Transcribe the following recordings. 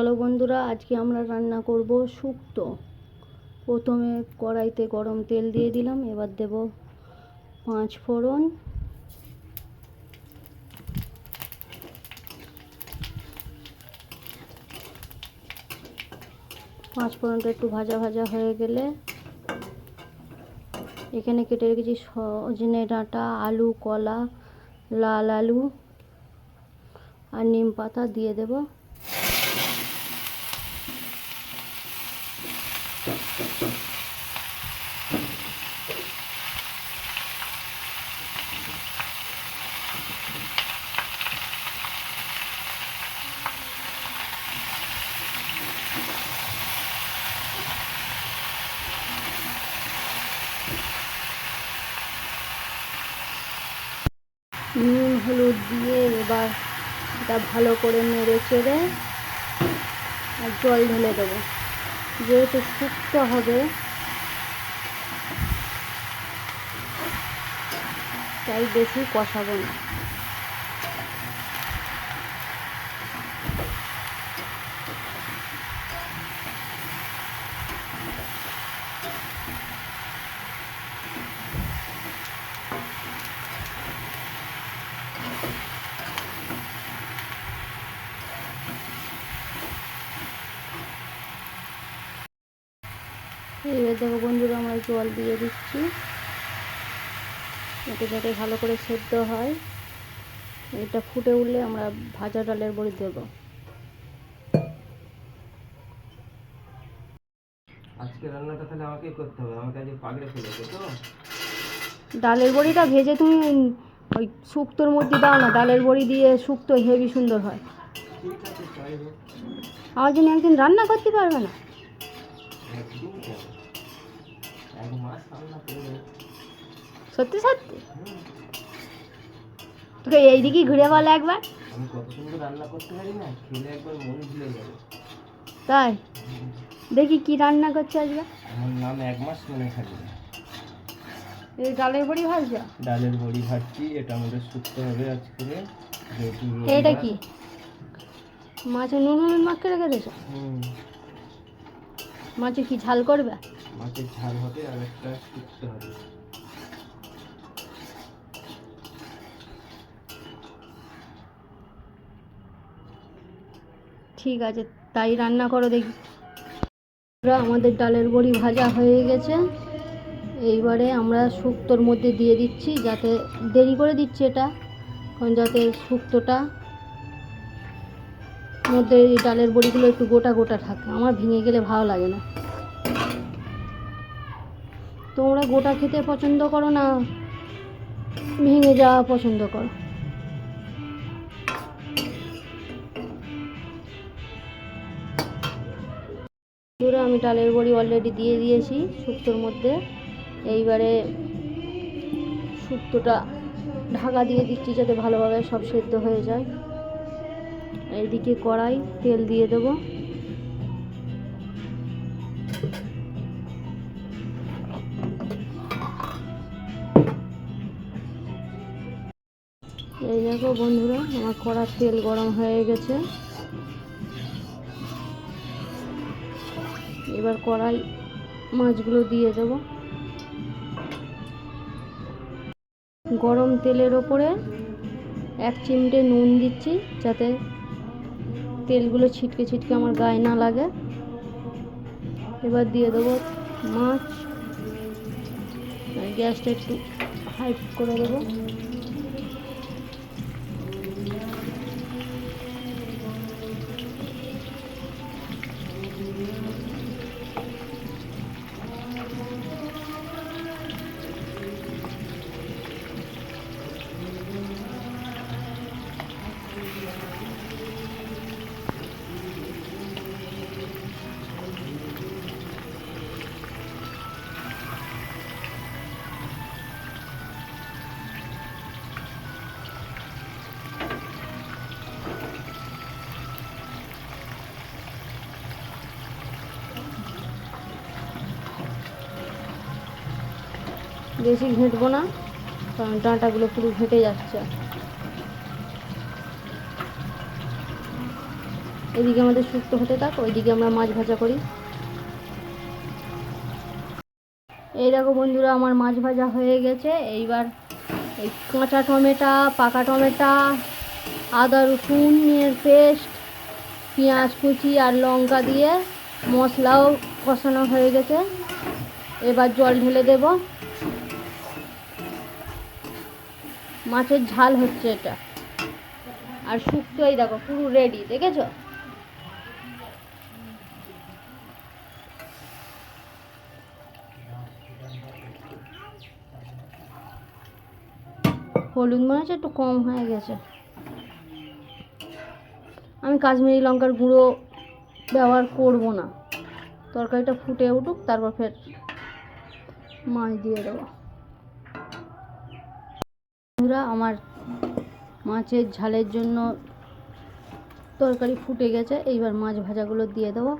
চলো বন্ধুরা, আজকে আমরা রান্না করব শুক্তো। প্রথমে কড়াইতে গরম তেল দিয়ে দিলাম, এবার দেব 5 ফোড়ন, ফোড়নটা একটু ভাজা ভাজা হয়ে গেলে এখানে কেটে রেখেছি সজনে ডাঁটা, আলু, কলা, লাল আলু আর নিম পাতা দিয়ে দেব। নুন হলুদ দিয়ে এবার এটা ভালো করে নেড়ে চেড়ে আর জল ঢেলে দেবো। যেহেতু শুক্তো হবে তাই বেশি কষাবো না। এবার দেখো বন্ধুরা, আমরা জল দিয়ে দিচ্ছি যাতে ভালো করে সেদ্ধ হয়। এটা ফুটে উঠলে আমরা ভাজা ডালের বড়ি দেব। আজকে রান্নাটা তাহলে আমাকেই করতে হবে, আমাকে আজকে পাগড়ে ফেলেছে তো। ডালের বড়িটা ভেজে তুমি ওই শুক্তোর মধ্যে দাও না, ডালের বড়ি দিয়ে শুক্তো হেভি সুন্দর হয়। ঠিক আছে, তাই হোক। আমার জন্য একদিন রান্না করতে পারবে না? এক মাস রান্না করবে। সত্যি সত্যি? তোকে এইদিকে ঘুরে বলো একবার। আমি কত সুন্দর রান্না করতে পারি না, খেলে একবার মন ভুলে যাবে। তাই দেখি কি রান্না করছে আজকে। আমার নাম এক মাস মনে থাকবে। এই ডালের বড়ি ভাজছো? ডালের বড়ি ভাজছি, এটা আমাদের শুক্তো হবে আজকে। এটা কি মাছে নুন হলুদ মাখিয়ে রেখে দিয়েছো? মাছে কি ঝাল করবে? মাছের ঝাল হবে আর একটা শুক্তো হবে। ঠিক আছে, তাই রান্না করো দেখি। আমাদের ডালের বড়ি ভাজা হয়ে গেছে। এইবারে আমরা শুক্তোর মধ্যে দিয়ে দিচ্ছি, যাতে দেরি করে দিচ্ছি এটা, কারণ যাতে শুক্তোটা মধ্যে এই ডালের বড়িগুলো একটু গোটা গোটা থাকে। আমার ভেঙে গেলে ভালো লাগে না। তোমরা গোটা খেতে পছন্দ করো না ভেঙে যাওয়া পছন্দ করো? আমি ডালের বড়ি অলরেডি দিয়ে দিয়েছি শুক্তোর মধ্যে। এইবারে শুক্তোটা ঢাকা দিয়ে দিচ্ছি যাতে ভালোভাবে সব সেদ্ধ হয়ে যায়। এইদিকে কড়াই তেল দিয়ে দেবো। এই দেখো বন্ধুরা, আমার কড়ার তেল গরম হয়ে গেছে। এবার কড়াই মাছগুলো দিয়ে দেব। গরম তেলের ওপরে 1 চিমটে নুন দিচ্ছি যাতে তেলগুলো ছিটকে ছিটকে আমার গায়ে না লাগে। এবার দিয়ে দেবো মাছ, গ্যাসটা একটু হাই করে দেবো। বেশি ঘেঁটবো না, কারণ ডাঁটাগুলো পুরো ঘেঁটে যাচ্ছে। এদিকে আমাদের শুক্তো হতে থাক, ওইদিকে আমরা মাছ ভাজা করি। এই দেখো বন্ধুরা, আমার মাছ ভাজা হয়ে গেছে। এইবার এই কাঁচা টমেটো, পাকা টমেটো, আদা রসুনের পেস্ট, পেঁয়াজ কুচি আর লঙ্কা দিয়ে মশলাও কষানো হয়ে গেছে। এবার জল ঢেলে দেব। মাছের ঝাল হচ্ছে এটা। আর শুক্তো এই দেখো পুরো রেডি, দেখেছো? হলুদ মনে হচ্ছে একটু কম হয়ে গেছে। আমি কাশ্মীরি লঙ্কার গুঁড়ো ব্যবহার করব না। তরকারিটা ফুটে উঠুক, তারপর ফের মাছ দিয়ে দেবো। বন্ধুরা, আমার মাছের ঝালের জন্য তরকারি ফুটে গেছে। এইবার মাছ ভাজাগুলো দিয়ে দেবো।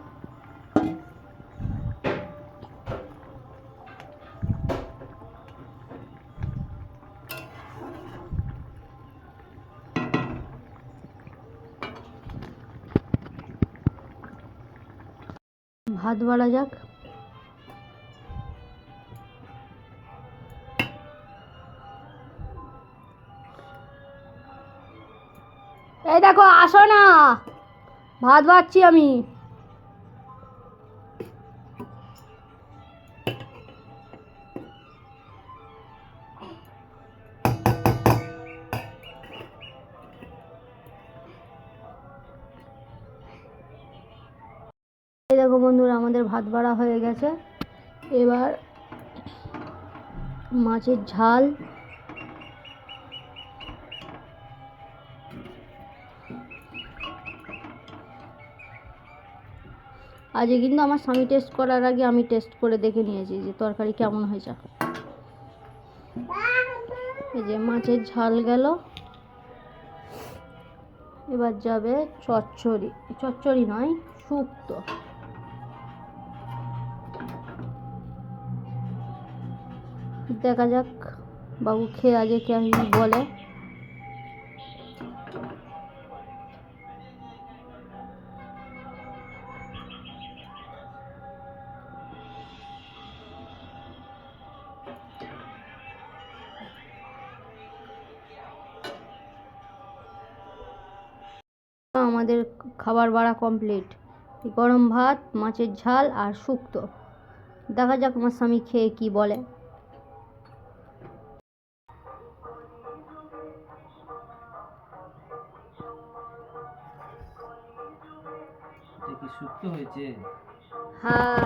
ভাত বাড়া যাক। এই দেখো, আসো না, ভাত বাড়ছি আমি। এই দেখো বন্ধুরা, আমাদের ভাত বাড়া হয়ে গেছে। এবার মাছের ঝাল, আজকে কিন্তু আমার স্বামী টেস্ট করার আগে আমি টেস্ট করে দেখে নিয়েছি যে তরকারি কেমন হয়েছে। এই যে মাছের ঝাল গেল। এবার যাবে চচ্চড়ি, চচ্চড়ি নয়, শুক্তো। দেখা যাক বাবু খেয়ে আজকে কেমন বলে। আমাদের খাবার বাড়া কমপ্লিট। গরম ভাত, মাছের ঝাল আর শুক্তো। দেখা যাক আমার স্বামী খেয়ে কি বলে। এটা কি শুক্তো হয়েছে? হ্যাঁ,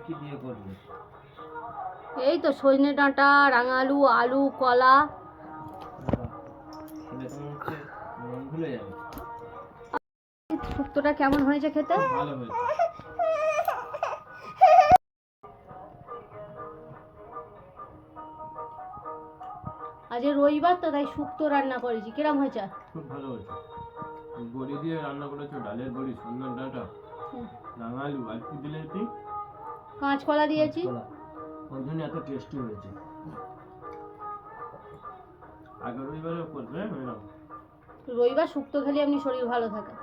কি দিয়ে করবে? এই তো সজনে ডাঁটা, রাঙালু, আলু, কলা। খেলে তো মনে হচ্ছে মন ভুলে যাবে। শুক্তোটা কেমন হয়েছে খেতে? ভালো হয়েছে। আজকে রবিবার তো, তাই শুক্তো রান্না করেছি। কিরম হয়েছে? খুব ভালো হয়েছে। বড়ি দিয়ে রান্না করেছো, ডালের বড়ি, সন্ন্যার ডাঁটা, রাঙালু, আর কি দিলে তুই? কাঁচকলা দিয়েছি। ওই জন্য এত টেস্টি হয়েছে। আগের রবিবারেও করবে এরকম। রবিবার শুক্তো খেলে এমনি শরীর ভালো থাকে।